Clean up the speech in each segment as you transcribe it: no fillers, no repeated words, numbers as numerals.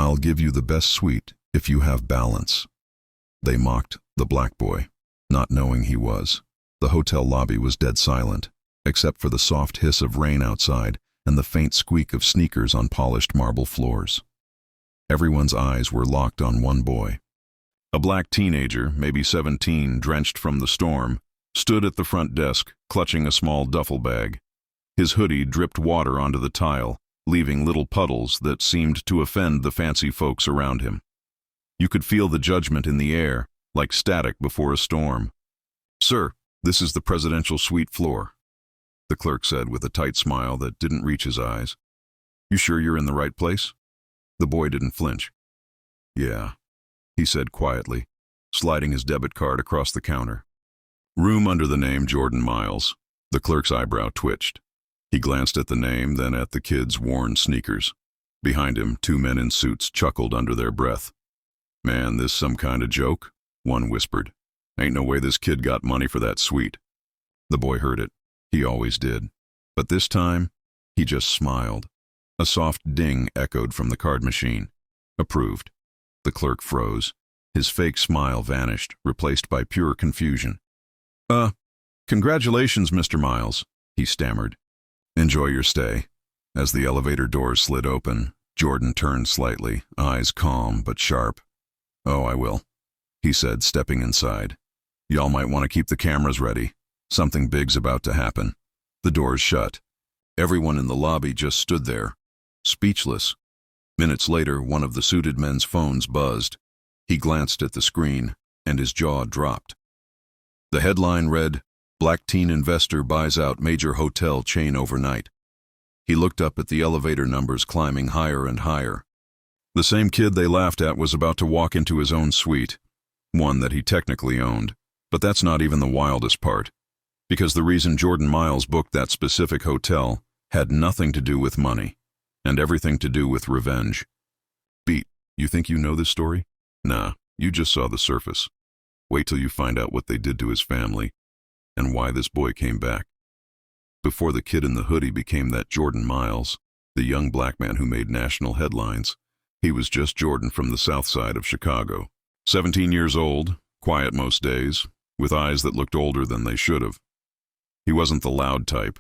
I'll give you the best suite if you have balance. They mocked the black boy, not knowing he was. The hotel lobby was dead silent, except for the soft hiss of rain outside and the faint squeak of sneakers on polished marble floors. Everyone's eyes were locked on one boy. A black teenager, maybe 17, drenched from the storm, stood at the front desk, clutching a small duffel bag. His hoodie dripped water onto the tile, leaving little puddles that seemed to offend the fancy folks around him. You could feel the judgment in the air, like static before a storm. "Sir, this is the presidential suite floor," the clerk said with a tight smile that didn't reach his eyes. "You sure you're in the right place?" The boy didn't flinch. "Yeah," he said quietly, sliding his debit card across the counter. "Room under the name Jordan Miles." The clerk's eyebrow twitched. He glanced at the name, then at the kid's worn sneakers. Behind him, two men in suits chuckled under their breath. "Man, this some kind of joke?" one whispered. "Ain't no way this kid got money for that suite." The boy heard it. He always did. But this time, he just smiled. A soft ding echoed from the card machine. Approved. The clerk froze. His fake smile vanished, replaced by pure confusion. Congratulations, Mr. Miles," he stammered. "Enjoy your stay." As the elevator doors slid open, Jordan turned slightly, eyes calm but sharp. "Oh, I will," he said, stepping inside. "Y'all might want to keep the cameras ready. Something big's about to happen." The doors shut. Everyone in the lobby just stood there, speechless. Minutes later, one of the suited men's phones buzzed. He glanced at the screen, and his jaw dropped. The headline read, "Black teen investor buys out major hotel chain overnight." He looked up at the elevator numbers climbing higher and higher. The same kid they laughed at was about to walk into his own suite, one that he technically owned. But that's not even the wildest part, because the reason Jordan Miles booked that specific hotel had nothing to do with money, and everything to do with revenge. "Beat, you think you know this story? Nah, you just saw the surface. Wait till you find out what they did to his family, and why this boy came back." Before the kid in the hoodie became that Jordan Miles, the young black man who made national headlines, he was just Jordan from the south side of Chicago. 17 years old, quiet most days, with eyes that looked older than they should have. He wasn't the loud type.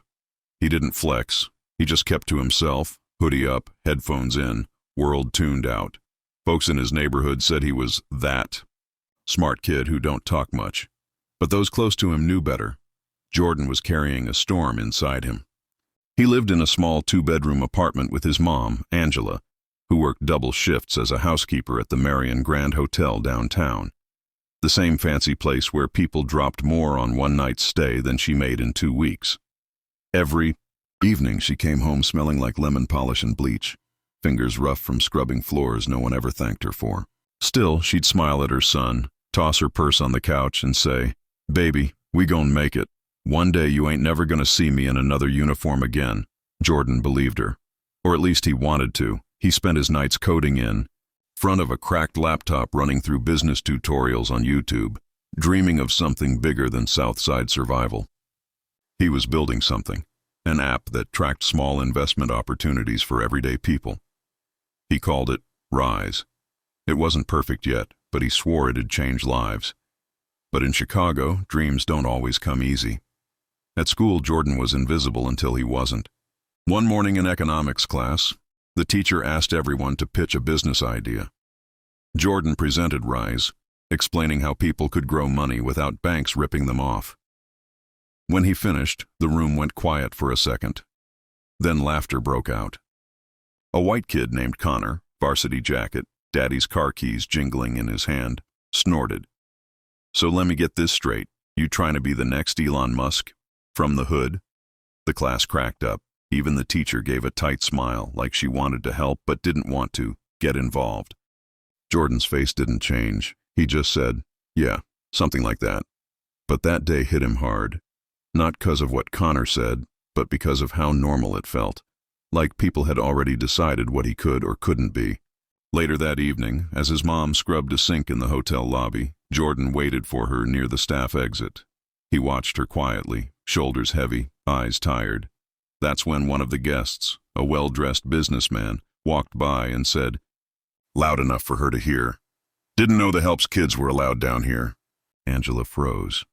He didn't flex. He just kept to himself, hoodie up, headphones in, world tuned out. Folks in his neighborhood said he was that smart kid who don't talk much. But those close to him knew better. Jordan was carrying a storm inside him. He lived in a small 2-bedroom apartment with his mom, Angela, who worked double shifts as a housekeeper at the Marion Grand Hotel downtown. The same fancy place where people dropped more on one night's stay than she made in 2 weeks. Every evening she came home smelling like lemon polish and bleach, fingers rough from scrubbing floors no one ever thanked her for. Still, she'd smile at her son, toss her purse on the couch and say, "Baby, we gon' make it. One day you ain't never gonna see me in another uniform again." Jordan believed her. Or at least he wanted to. He spent his nights coding in front of a cracked laptop running through business tutorials on YouTube, dreaming of something bigger than Southside survival. He was building something, an app that tracked small investment opportunities for everyday people. He called it Rise. It wasn't perfect yet, but he swore it'd change lives. But in Chicago, dreams don't always come easy. At school, Jordan was invisible until he wasn't. One morning in economics class, the teacher asked everyone to pitch a business idea. Jordan presented Rise, explaining how people could grow money without banks ripping them off. When he finished, the room went quiet for a second. Then laughter broke out. A white kid named Connor, varsity jacket, daddy's car keys jingling in his hand, snorted. "So let me get this straight. You trying to be the next Elon Musk? From the hood?" The class cracked up. Even the teacher gave a tight smile, like she wanted to help but didn't want to get involved. Jordan's face didn't change. He just said, "Yeah, something like that." But that day hit him hard. Not because of what Connor said, but because of how normal it felt. Like people had already decided what he could or couldn't be. Later that evening, as his mom scrubbed a sink in the hotel lobby, Jordan waited for her near the staff exit. He watched her quietly, shoulders heavy, eyes tired. That's when one of the guests, a well-dressed businessman, walked by and said, loud enough for her to hear. Didn't know the help's kids were allowed down here. Angela froze.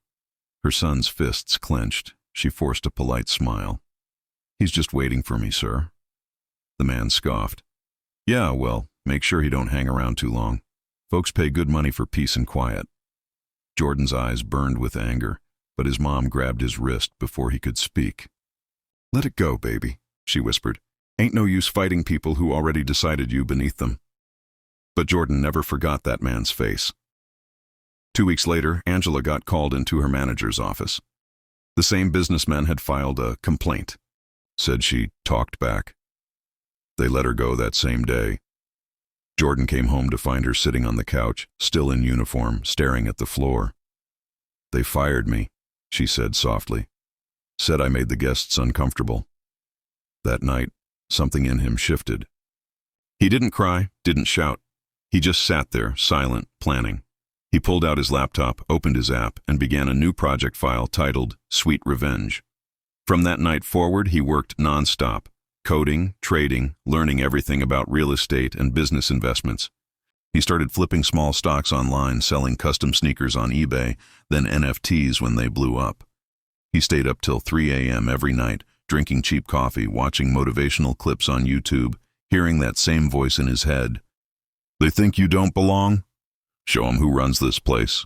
Her son's fists clenched. She forced a polite smile. He's just waiting for me, sir. The man scoffed. Yeah, well, make sure he don't hang around too long. Folks pay good money for peace and quiet. Jordan's eyes burned with anger, but his mom grabbed his wrist before he could speak. Let it go, baby, she whispered. Ain't no use fighting people who already decided you beneath them. But Jordan never forgot that man's face. 2 weeks later, Angela got called into her manager's office. The same businessman had filed a complaint. Said she talked back. They let her go that same day. Jordan came home to find her sitting on the couch, still in uniform, staring at the floor. They fired me, she said softly. Said I made the guests uncomfortable. That night, something in him shifted. He didn't cry, didn't shout. He just sat there, silent, planning. He pulled out his laptop, opened his app, and began a new project file titled Sweet Revenge. From that night forward, he worked nonstop, coding, trading, learning everything about real estate and business investments. He started flipping small stocks online, selling custom sneakers on eBay, then NFTs when they blew up. He stayed up till 3 a.m. every night, drinking cheap coffee, watching motivational clips on YouTube, hearing that same voice in his head. They think you don't belong? Show 'em who runs this place.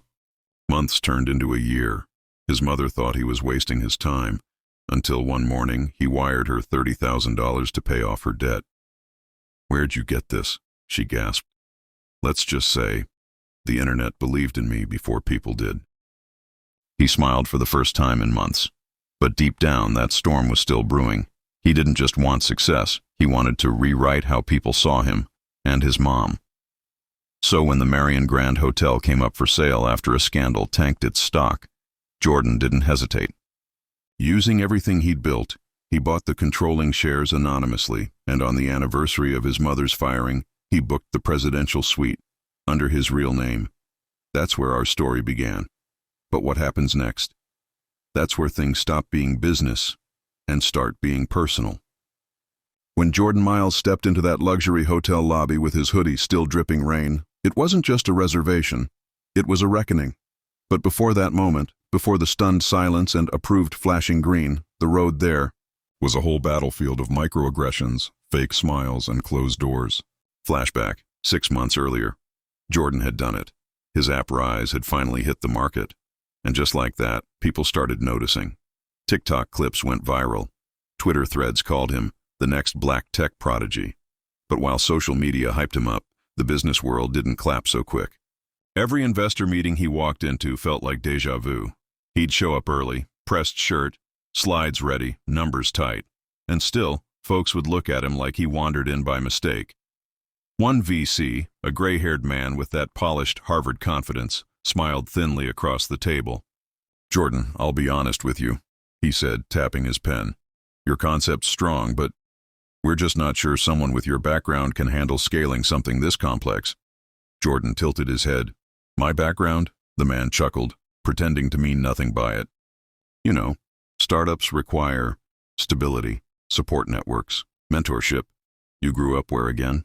Months turned into a year. His mother thought he was wasting his time, until one morning he wired her $30,000 to pay off her debt. Where'd you get this? She gasped. Let's just say, the internet believed in me before people did. He smiled for the first time in months, but deep down that storm was still brewing. He didn't just want success, he wanted to rewrite how people saw him, and his mom. So when the Marion Grand Hotel came up for sale after a scandal tanked its stock, Jordan didn't hesitate. Using everything he'd built, he bought the controlling shares anonymously, and on the anniversary of his mother's firing, he booked the presidential suite under his real name. That's where our story began. But what happens next? That's where things stop being business and start being personal. When Jordan Miles stepped into that luxury hotel lobby with his hoodie still dripping rain, it wasn't just a reservation, it was a reckoning. But before that moment, before the stunned silence and approved flashing green, the road there was a whole battlefield of microaggressions, fake smiles, and closed doors. Flashback, 6 months earlier. Jordan had done it. His app Rise had finally hit the market. And just like that, people started noticing. TikTok clips went viral. Twitter threads called him the next black tech prodigy. But while social media hyped him up, the business world didn't clap so quick. Every investor meeting he walked into felt like deja vu. He'd show up early, pressed shirt, slides ready, numbers tight. And still, folks would look at him like he wandered in by mistake. One VC, a gray-haired man with that polished Harvard confidence, smiled thinly across the table. Jordan, I'll be honest with you, he said, tapping his pen. Your concept's strong, but we're just not sure someone with your background can handle scaling something this complex. Jordan tilted his head. My background? The man chuckled, pretending to mean nothing by it. You know, startups require stability, support networks, mentorship. You grew up where again?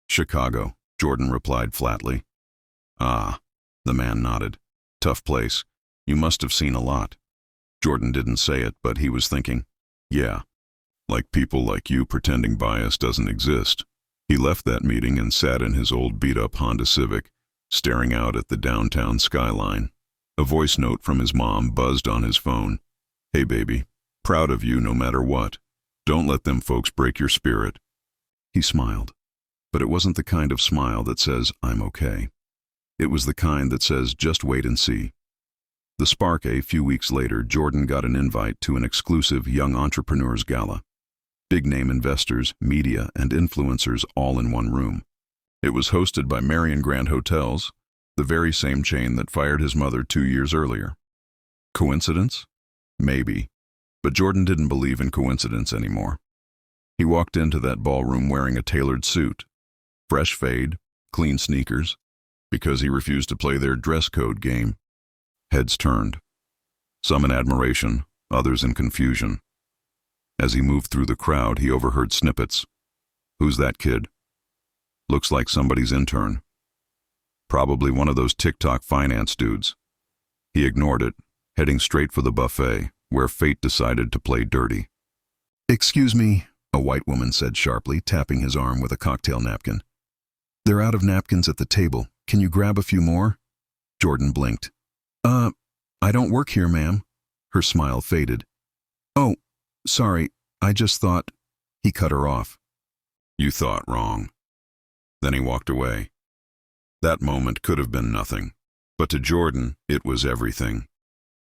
Chicago, Jordan replied flatly. Ah, the man nodded. Tough place. You must have seen a lot. Jordan didn't say it, but he was thinking, yeah, like people like you pretending bias doesn't exist. He left that meeting and sat in his old beat-up Honda Civic, staring out at the downtown skyline. A voice note from his mom buzzed on his phone. Hey baby, proud of you no matter what. Don't let them folks break your spirit. He smiled, but it wasn't the kind of smile that says, I'm okay. It was the kind that says, just wait and see. The Spark, a few weeks later, Jordan got an invite to an exclusive Young Entrepreneurs Gala. Big-name investors, media, and influencers all in one room. It was hosted by Marion Grand Hotels, the very same chain that fired his mother 2 years earlier. Coincidence? Maybe. But Jordan didn't believe in coincidence anymore. He walked into that ballroom wearing a tailored suit, fresh fade, clean sneakers, because he refused to play their dress code game. Heads turned, some in admiration, others in confusion. As he moved through the crowd, he overheard snippets. Who's that kid? Looks like somebody's intern. Probably one of those TikTok finance dudes. He ignored it, heading straight for the buffet, where fate decided to play dirty. "Excuse me," a white woman said sharply, tapping his arm with a cocktail napkin. "They're out of napkins at the table. Can you grab a few more?" Jordan blinked. I don't work here, ma'am." Her smile faded. "Oh, sorry, I just thought—" He cut her off. "You thought wrong." Then he walked away. That moment could have been nothing, but to Jordan, it was everything.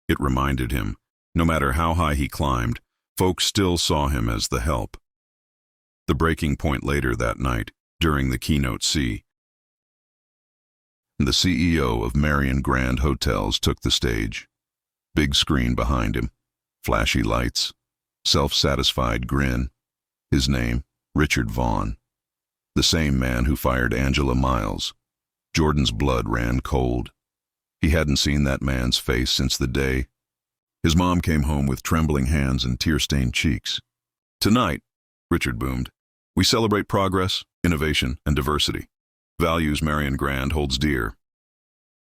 It reminded him, no matter how high he climbed, folks still saw him as the help. The breaking point later that night, during the keynote C. The CEO of Marion Grand Hotels took the stage. Big screen behind him, flashy lights, self-satisfied grin. His name, Richard Vaughn. The same man who fired Angela Miles. Jordan's blood ran cold. He hadn't seen that man's face since the day his mom came home with trembling hands and tear-stained cheeks. "Tonight," Richard boomed, "we celebrate progress, innovation, and diversity. Values Marion Grand holds dear."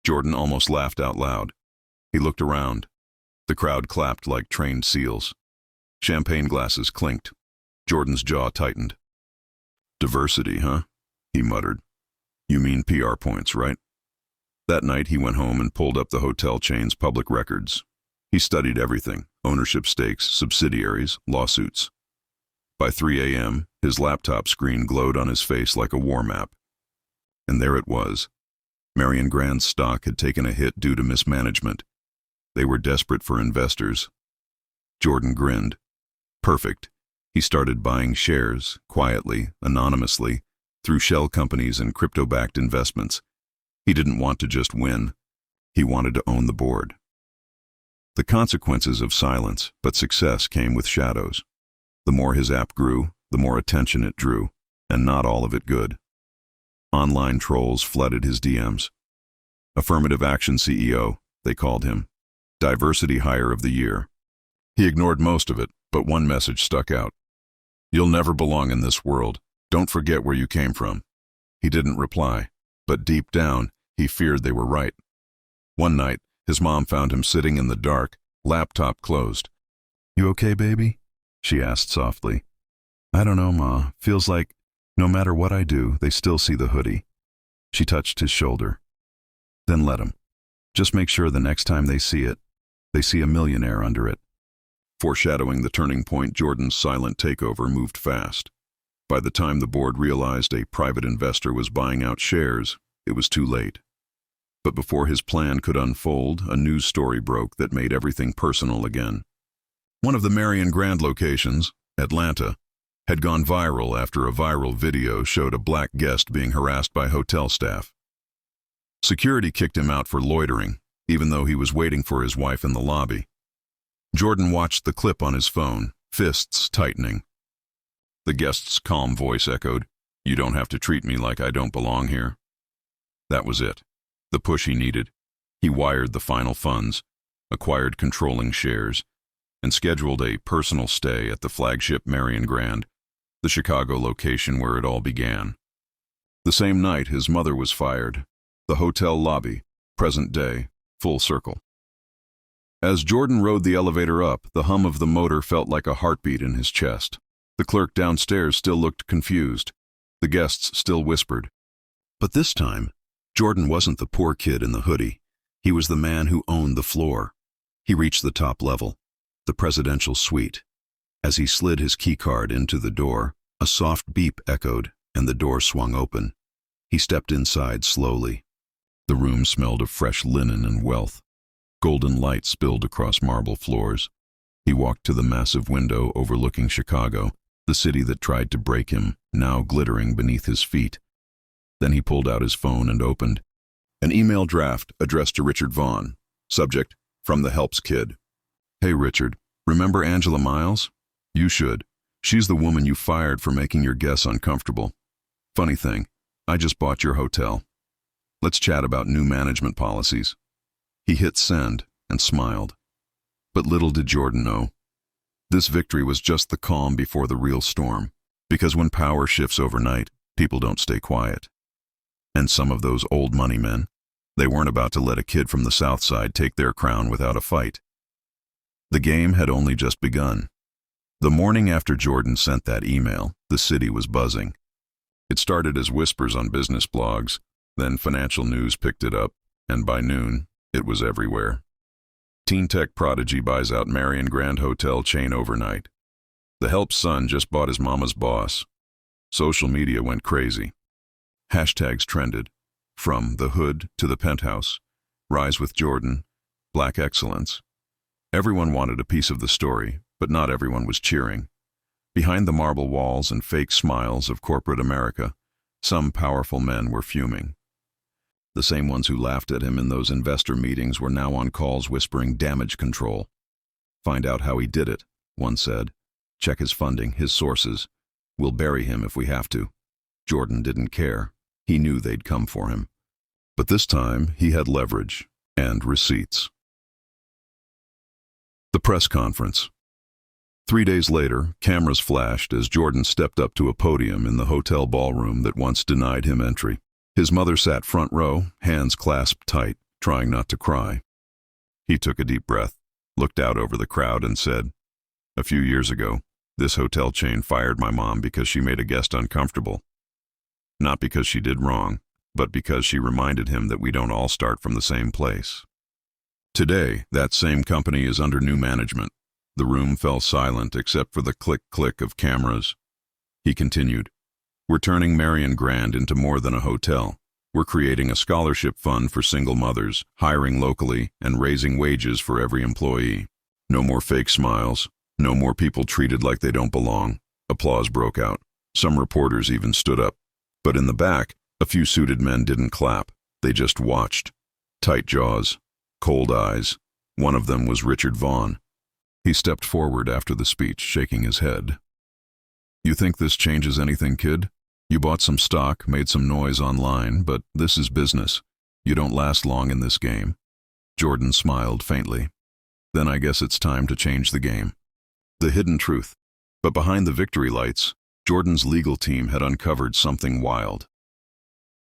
Jordan almost laughed out loud. He looked around. The crowd clapped like trained seals. Champagne glasses clinked. Jordan's jaw tightened. "Diversity, huh?" he muttered. "You mean PR points, right?" That night he went home and pulled up the hotel chain's public records. He studied everything: ownership stakes, subsidiaries, lawsuits. By 3 a.m., his laptop screen glowed on his face like a war map. And there it was. Marion Grand's stock had taken a hit due to mismanagement. They were desperate for investors. Jordan grinned. Perfect. He started buying shares, quietly, anonymously, through shell companies and crypto-backed investments. He didn't want to just win. He wanted to own the board. The consequences of silence, but success came with shadows. The more his app grew, the more attention it drew, and not all of it good. Online trolls flooded his DMs. Affirmative Action CEO, they called him. Diversity Hire of the Year. He ignored most of it, but one message stuck out. "You'll never belong in this world. Don't forget where you came from." He didn't reply, but deep down, he feared they were right. One night, his mom found him sitting in the dark, laptop closed. "You okay, baby?" she asked softly. "I don't know, Ma. Feels like no matter what I do, they still see the hoodie." She touched his shoulder. "Then let 'em. Just make sure the next time they see it, they see a millionaire under it." Foreshadowing the turning point, Jordan's silent takeover moved fast. By the time the board realized a private investor was buying out shares, it was too late. But before his plan could unfold, a news story broke that made everything personal again. One of the Marion Grand locations, Atlanta, had gone viral after a viral video showed a black guest being harassed by hotel staff. Security kicked him out for loitering, even though he was waiting for his wife in the lobby. Jordan watched the clip on his phone, fists tightening. The guest's calm voice echoed, "You don't have to treat me like I don't belong here." That was it. The push he needed. He wired the final funds, acquired controlling shares, and scheduled a personal stay at the flagship Marion Grand, the Chicago location where it all began. The same night, his mother was fired. The hotel lobby, present day, full circle. As Jordan rode the elevator up, the hum of the motor felt like a heartbeat in his chest. The clerk downstairs still looked confused. The guests still whispered. But this time, Jordan wasn't the poor kid in the hoodie. He was the man who owned the floor. He reached the top level, the presidential suite. As he slid his keycard into the door, a soft beep echoed, and the door swung open. He stepped inside slowly. The room smelled of fresh linen and wealth. Golden light spilled across marble floors. He walked to the massive window overlooking Chicago, the city that tried to break him, now glittering beneath his feet. Then he pulled out his phone and opened an email draft addressed to Richard Vaughn. Subject, "From the Helps Kid." "Hey Richard, remember Angela Miles? You should. She's the woman you fired for making your guests uncomfortable. Funny thing, I just bought your hotel. Let's chat about new management policies." He hit send and smiled. But little did Jordan know. This victory was just the calm before the real storm, because when power shifts overnight, People don't stay quiet. And some of those old money men, they weren't about to let a kid from the South Side take their crown without a fight. The game had only just begun. The morning after Jordan sent that email, the city was buzzing. It started as whispers on business blogs, then financial news picked it up, and by noon, it was everywhere. Teen tech prodigy buys out Marion Grand Hotel chain overnight. The help's son just bought his mama's boss. Social media went crazy. Hashtags trended, from the hood to the penthouse, rise with Jordan, black excellence. Everyone wanted a piece of the story, but not everyone was cheering. Behind the marble walls and fake smiles of corporate America, some powerful men were fuming. The same ones who laughed at him in those investor meetings were now on calls whispering damage control. Find out how he did it, one said. Check his funding, his sources. We'll bury him if we have to. Jordan didn't care. He knew they'd come for him. But this time, he had leverage and receipts. The press conference. 3 days later, cameras flashed as Jordan stepped up to a podium in the hotel ballroom that once denied him entry. His mother sat front row, hands clasped tight, trying not to cry. He took a deep breath, looked out over the crowd and said, "A few years ago, this hotel chain fired my mom because she made a guest uncomfortable. Not because she did wrong, but because she reminded him that we don't all start from the same place." Today, that same company is under new management. The room fell silent except for the click-click of cameras. He continued, "We're turning Marion Grand into more than a hotel. We're creating a scholarship fund for single mothers, hiring locally, and raising wages for every employee. No more fake smiles. No more people treated like they don't belong." Applause broke out. Some reporters even stood up. But in the back, a few suited men didn't clap. They just watched. Tight jaws, cold eyes. One of them was Richard Vaughn. He stepped forward after the speech, shaking his head. "You think this changes anything, kid? You bought some stock, made some noise online, but this is business. You don't last long in this game." Jordan smiled faintly. "Then I guess it's time to change the game." The hidden truth. But behind the victory lights, Jordan's legal team had uncovered something wild.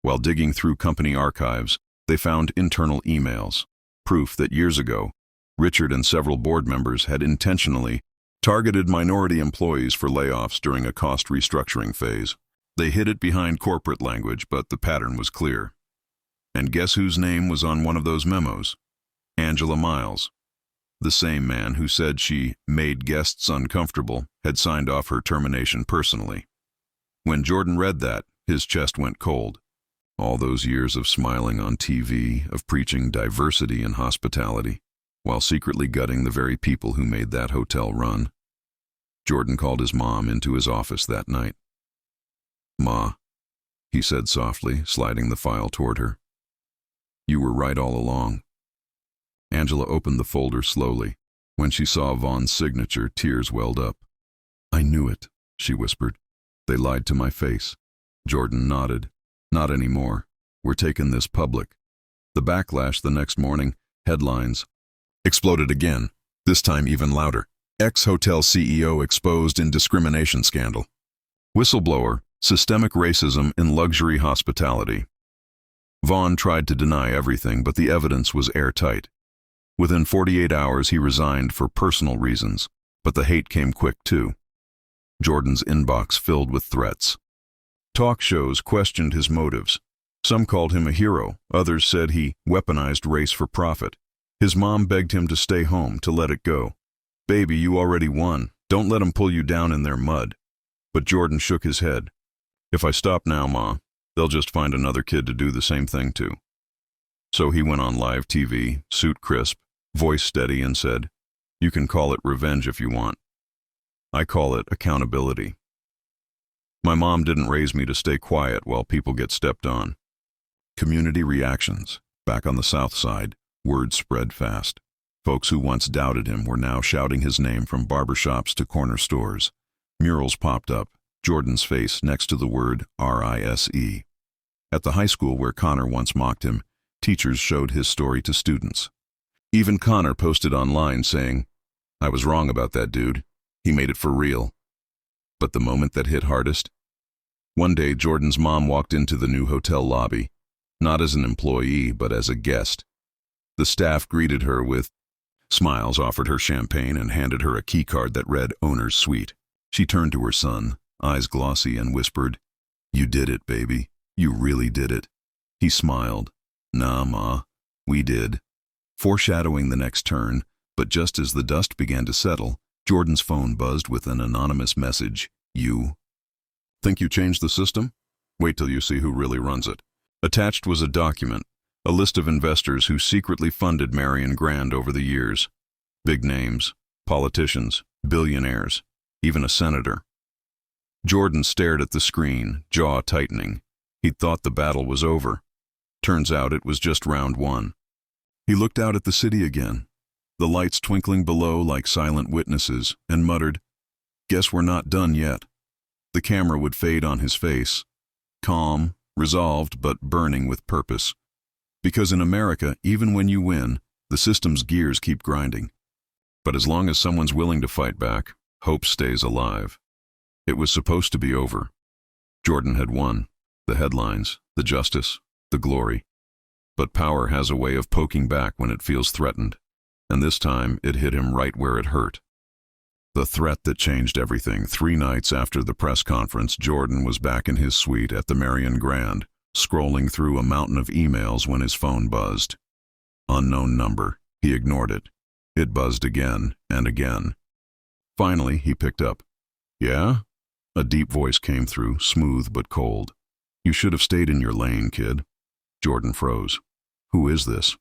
While digging through company archives, they found internal emails, proof that years ago, Richard and several board members had intentionally targeted minority employees for layoffs during a cost restructuring phase. They hid it behind corporate language, but the pattern was clear. And guess whose name was on one of those memos? Angela Miles. The same man who said she made guests uncomfortable had signed off her termination personally. When Jordan read that, his chest went cold. All those years of smiling on TV, of preaching diversity and hospitality, while secretly gutting the very people who made that hotel run. Jordan called his mom into his office that night. "Ma," he said softly, sliding the file toward her. "You were right all along." Angela opened the folder slowly. When she saw Vaughn's signature, tears welled up. "I knew it," she whispered. "They lied to my face." Jordan nodded. "Not anymore. We're taking this public." The backlash the next morning, headlines, exploded again, this time even louder. Ex-hotel CEO exposed in discrimination scandal. Whistleblower, systemic racism in luxury hospitality. Vaughn tried to deny everything, but the evidence was airtight. Within 48 hours, he resigned for personal reasons, but the hate came quick too. Jordan's inbox filled with threats. Talk shows questioned his motives. Some called him a hero, others said he weaponized race for profit. His mom begged him to stay home, to let it go. "Baby, you already won. Don't let them pull you down in their mud." But Jordan shook his head. "If I stop now, Ma, they'll just find another kid to do the same thing to." So he went on live TV, suit crisp, voice steady, and said, "You can call it revenge if you want. I call it accountability. My mom didn't raise me to stay quiet while people get stepped on." Community reactions. Back on the South Side, word spread fast. Folks who once doubted him were now shouting his name from barbershops to corner stores. Murals popped up, Jordan's face next to the word RISE. At the high school where Connor once mocked him, teachers showed his story to students. Even Connor posted online saying, "I was wrong about that dude. He made it for real." But the moment that hit hardest? One day, Jordan's mom walked into the new hotel lobby, not as an employee, but as a guest. The staff greeted her with smiles, offered her champagne, and handed her a key card that read Owner's Suite. She turned to her son, eyes glossy, and whispered, "You did it, baby. You really did it." He smiled. "Nah, Ma, we did," foreshadowing the next turn, but just as the dust began to settle, Jordan's phone buzzed with an anonymous message. "You think you changed the system? Wait till you see who really runs it." Attached was a document, a list of investors who secretly funded Marion Grand over the years. Big names, politicians, billionaires, even a senator. Jordan stared at the screen, jaw tightening. He'd thought the battle was over. Turns out it was just round one. He looked out at the city again, the lights twinkling below like silent witnesses, and muttered, "Guess we're not done yet." The camera would fade on his face, calm, resolved, but burning with purpose. Because in America, even when you win, the system's gears keep grinding. But as long as someone's willing to fight back, hope stays alive. It was supposed to be over. Jordan had won. The headlines, the justice, the glory. But power has a way of poking back when it feels threatened, and this time it hit him right where it hurt. The threat that changed everything. 3 nights after the press conference, Jordan was back in his suite at the Marion Grand, scrolling through a mountain of emails when his phone buzzed. Unknown number. He ignored it. It buzzed again and again. Finally, he picked up. "Yeah?" A deep voice came through, smooth but cold. "You should have stayed in your lane, kid." Jordan froze. "Who is this?"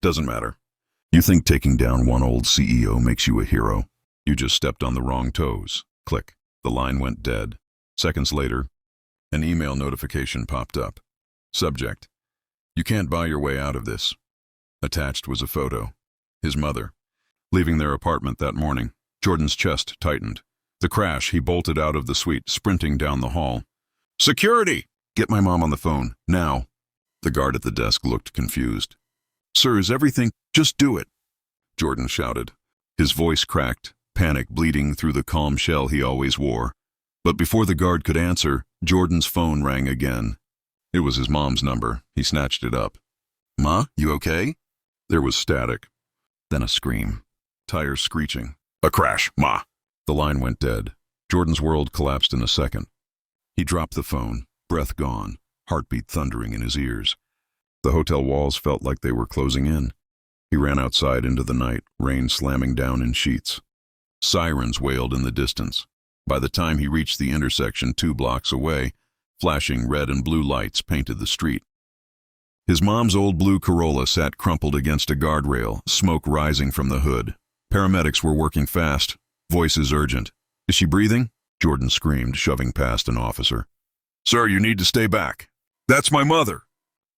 "Doesn't matter. You think taking down one old CEO makes you a hero? You just stepped on the wrong toes." Click. The line went dead. Seconds later, an email notification popped up. Subject: "You can't buy your way out of this." Attached was a photo. His mother. Leaving their apartment that morning, Jordan's chest tightened. The crash, he bolted out of the suite, sprinting down the hall. "Security! Get my mom on the phone, now." The guard at the desk looked confused. "Sir, is everything? Just do it," Jordan shouted. His voice cracked, panic bleeding through the calm shell he always wore. But before the guard could answer, Jordan's phone rang again. It was his mom's number. He snatched it up. "Ma, you okay?" There was static. Then a scream. Tires screeching. "A crash, Ma." The line went dead. Jordan's world collapsed in a second. He dropped the phone, breath gone, heartbeat thundering in his ears. The hotel walls felt like they were closing in. He ran outside into the night, rain slamming down in sheets. Sirens wailed in the distance. By the time he reached the intersection 2 blocks away, flashing red and blue lights painted the street. His mom's old blue Corolla sat crumpled against a guardrail, smoke rising from the hood. Paramedics were working fast, voices urgent. "Is she breathing?" Jordan screamed, shoving past an officer. "Sir, you need to stay back." "That's my mother."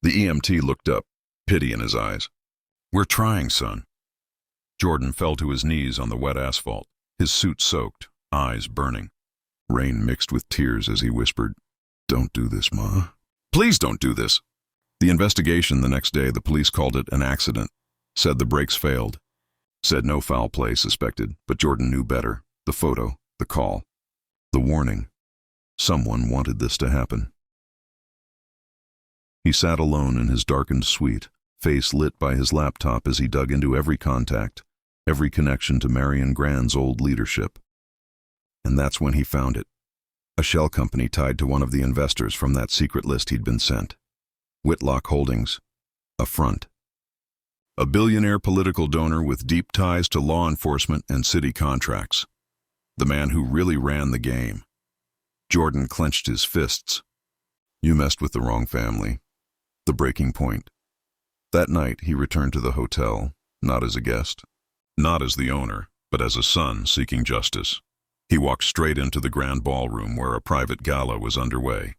The EMT looked up, pity in his eyes. "We're trying, son." Jordan fell to his knees on the wet asphalt, his suit soaked, eyes burning. Rain mixed with tears as he whispered, "Don't do this, Ma. Please don't do this." The investigation the next day, the police called it an accident, said the brakes failed, said no foul play suspected, but Jordan knew better. The photo, the call, the warning. Someone wanted this to happen. He sat alone in his darkened suite, face lit by his laptop as he dug into every contact, every connection to Marion Grand's old leadership. And that's when he found it. A shell company tied to one of the investors from that secret list he'd been sent. Whitlock Holdings. A front. A billionaire political donor with deep ties to law enforcement and city contracts. The man who really ran the game. Jordan clenched his fists. You messed with the wrong family. The breaking point. That night, he returned to the hotel, not as a guest, not as the owner, but as a son seeking justice. He walked straight into the grand ballroom where a private gala was underway.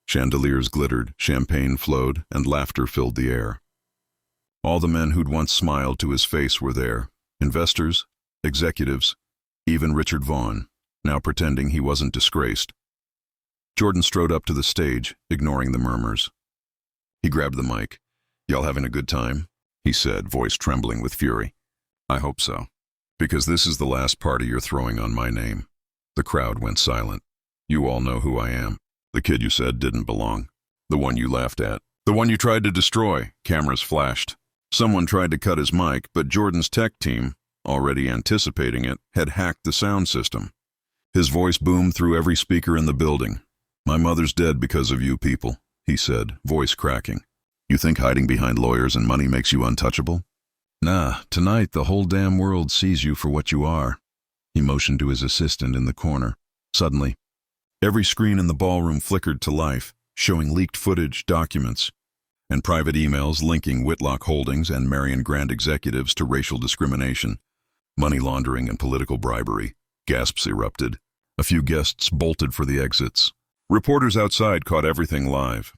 Chandeliers glittered, champagne flowed, and laughter filled the air. All the men who'd once smiled to his face were there, investors, executives, even Richard Vaughn, now pretending he wasn't disgraced. Jordan strode up to the stage, ignoring the murmurs. He grabbed the mic. "Y'all having a good time?" he said, voice trembling with fury. "I hope so, because this is the last party you're throwing on my name." The crowd went silent. You all know who I am. The kid you said didn't belong. The one you laughed at. The one you tried to destroy. Cameras flashed. Someone tried to cut his mic, but Jordan's tech team, already anticipating it, had hacked the sound system. His voice boomed through every speaker in the building. My mother's dead because of you people, he said, voice cracking. You think hiding behind lawyers and money makes you untouchable? Nah, tonight the whole damn world sees you for what you are. He motioned to his assistant in the corner. Suddenly, every screen in the ballroom flickered to life, showing leaked footage, documents, and private emails linking Whitlock Holdings and Marion Grant executives to racial discrimination, money laundering, and political bribery. Gasps erupted. A few guests bolted for the exits. Reporters outside caught everything live.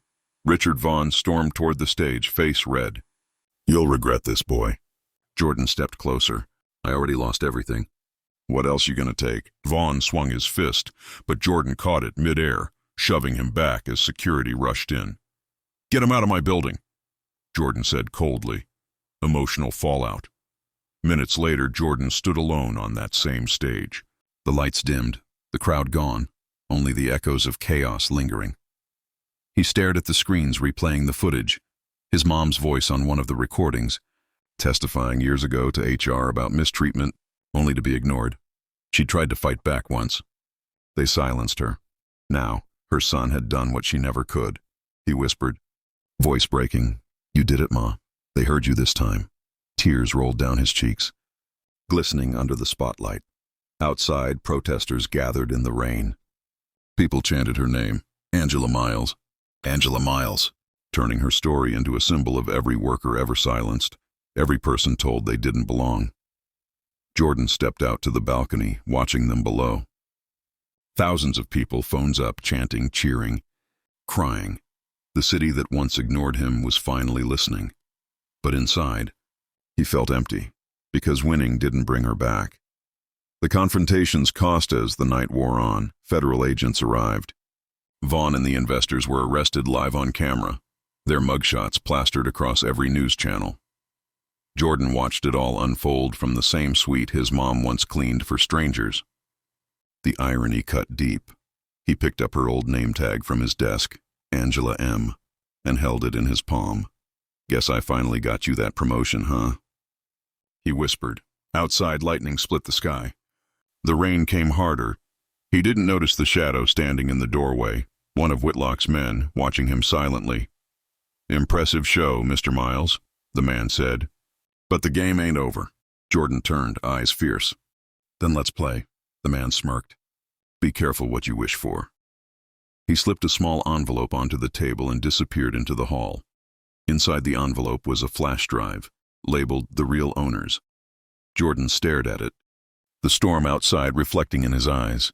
Richard Vaughn stormed toward the stage, face red. You'll regret this, boy. Jordan stepped closer. I already lost everything. What else you gonna take? Vaughn swung his fist, but Jordan caught it midair, shoving him back as security rushed in. Get him out of my building, Jordan said coldly. Emotional fallout. Minutes later, Jordan stood alone on that same stage. The lights dimmed, the crowd gone, only the echoes of chaos lingering. He stared at the screens replaying the footage, his mom's voice on one of the recordings, testifying years ago to HR about mistreatment, only to be ignored. She tried to fight back once. They silenced her. Now, her son had done what she never could. He whispered, voice breaking, You did it, Ma. They heard you this time. Tears rolled down his cheeks, glistening under the spotlight. Outside, protesters gathered in the rain. People chanted her name, Angela Miles. Angela Miles, turning her story into a symbol of every worker ever silenced, every person told they didn't belong. Jordan stepped out to the balcony, watching them below. Thousands of people, phones up, chanting, cheering, crying. The city that once ignored him was finally listening. But inside, he felt empty, because winning didn't bring her back. The confrontations cost as the night wore on. Federal agents arrived. Vaughn and the investors were arrested live on camera, their mugshots plastered across every news channel. Jordan watched it all unfold from the same suite his mom once cleaned for strangers. The irony cut deep. He picked up her old name tag from his desk, Angela M., and held it in his palm. Guess I finally got you that promotion, huh? He whispered. Outside, lightning split the sky. The rain came harder. He didn't notice the shadow standing in the doorway, one of Whitlock's men, watching him silently. Impressive show, Mr. Miles, the man said. But the game ain't over. Jordan turned, eyes fierce. Then let's play, the man smirked. Be careful what you wish for. He slipped a small envelope onto the table and disappeared into the hall. Inside the envelope was a flash drive, labeled The Real Owners. Jordan stared at it, the storm outside reflecting in his eyes.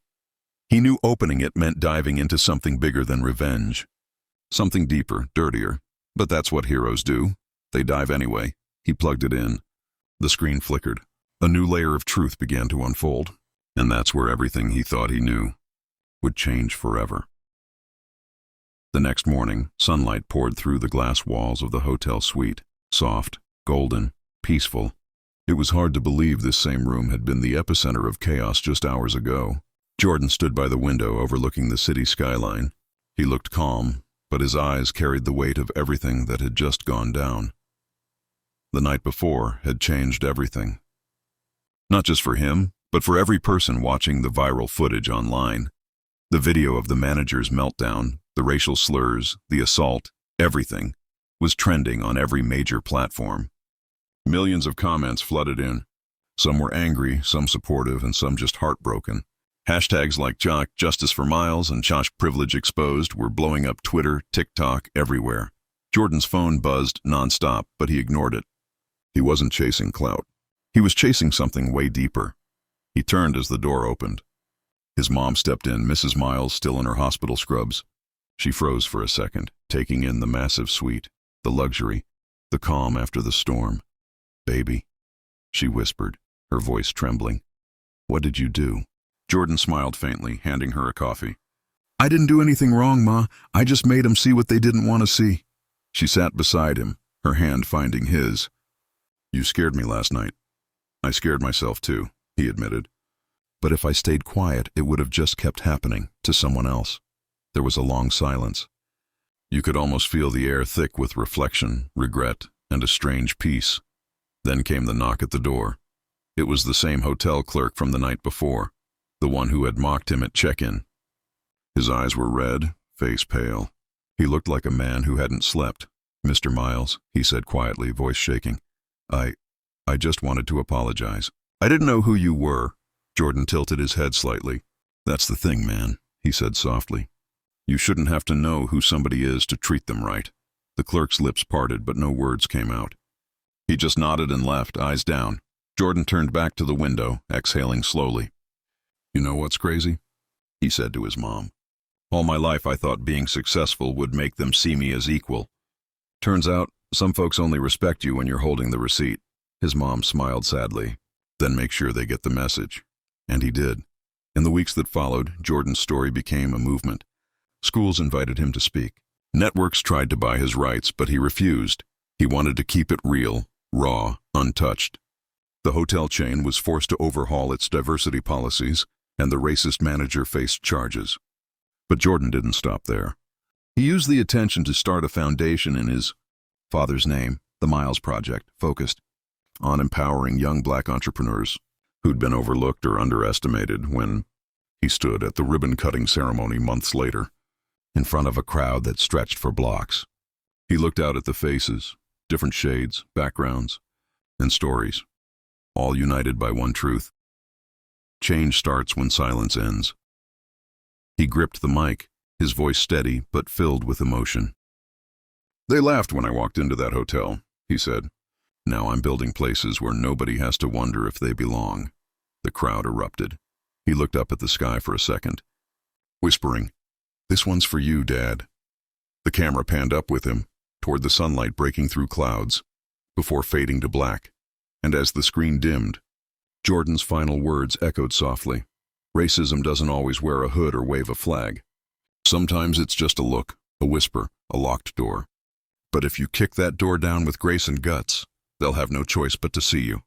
He knew opening it meant diving into something bigger than revenge. Something deeper, dirtier. But that's what heroes do. They dive anyway. He plugged it in. The screen flickered. A new layer of truth began to unfold. And that's where everything he thought he knew would change forever. The next morning, sunlight poured through the glass walls of the hotel suite, soft, golden, peaceful. It was hard to believe this same room had been the epicenter of chaos just hours ago. Jordan stood by the window overlooking the city skyline. He looked calm, but his eyes carried the weight of everything that had just gone down. The night before had changed everything. Not just for him, but for every person watching the viral footage online. The video of the manager's meltdown, the racial slurs, the assault, everything, was trending on every major platform. Millions of comments flooded in. Some were angry, some supportive, and some just heartbroken. Hashtags like Jock Justice for Miles and Josh Privilege Exposed were blowing up Twitter, TikTok, everywhere. Jordan's phone buzzed nonstop, but he ignored it. He wasn't chasing clout. He was chasing something way deeper. He turned as the door opened. His mom stepped in, Mrs. Miles still in her hospital scrubs. She froze for a second, taking in the massive suite, the luxury, the calm after the storm. Baby, she whispered, her voice trembling. What did you do? Jordan smiled faintly, handing her a coffee. I didn't do anything wrong, Ma. I just made them see what they didn't want to see. She sat beside him, her hand finding his. You scared me last night. I scared myself too, he admitted. But if I stayed quiet, it would have just kept happening to someone else. There was a long silence. You could almost feel the air thick with reflection, regret, and a strange peace. Then came the knock at the door. It was the same hotel clerk from the night before, the one who had mocked him at check-in. His eyes were red, face pale. He looked like a man who hadn't slept. "Mr. Miles," he said quietly, voice shaking. I just wanted to apologize. I didn't know who you were." Jordan tilted his head slightly. "That's the thing, man," he said softly. "You shouldn't have to know who somebody is to treat them right." The clerk's lips parted, but no words came out. He just nodded and left, eyes down. Jordan turned back to the window, exhaling slowly. "You know what's crazy?" he said to his mom. "All my life I thought being successful would make them see me as equal. Turns out, some folks only respect you when you're holding the receipt." His mom smiled sadly. "Then make sure they get the message." And he did. In the weeks that followed, Jordan's story became a movement. Schools invited him to speak. Networks tried to buy his rights, but he refused. He wanted to keep it real, raw, untouched. The hotel chain was forced to overhaul its diversity policies, and the racist manager faced charges. But Jordan didn't stop there. He used the attention to start a foundation in his father's name, the Miles Project, focused on empowering young black entrepreneurs who'd been overlooked or underestimated. When he stood at the ribbon-cutting ceremony months later, in front of a crowd that stretched for blocks, he looked out at the faces, different shades, backgrounds, and stories, all united by one truth. Change starts when silence ends. He gripped the mic, his voice steady but filled with emotion. "They laughed when I walked into that hotel," he said. "Now I'm building places where nobody has to wonder if they belong." The crowd erupted. He looked up at the sky for a second, whispering, "This one's for you, Dad." The camera panned up with him, toward the sunlight breaking through clouds, before fading to black. And as the screen dimmed, Jordan's final words echoed softly. "Racism doesn't always wear a hood or wave a flag. Sometimes it's just a look, a whisper, a locked door. But if you kick that door down with grace and guts, they'll have no choice but to see you."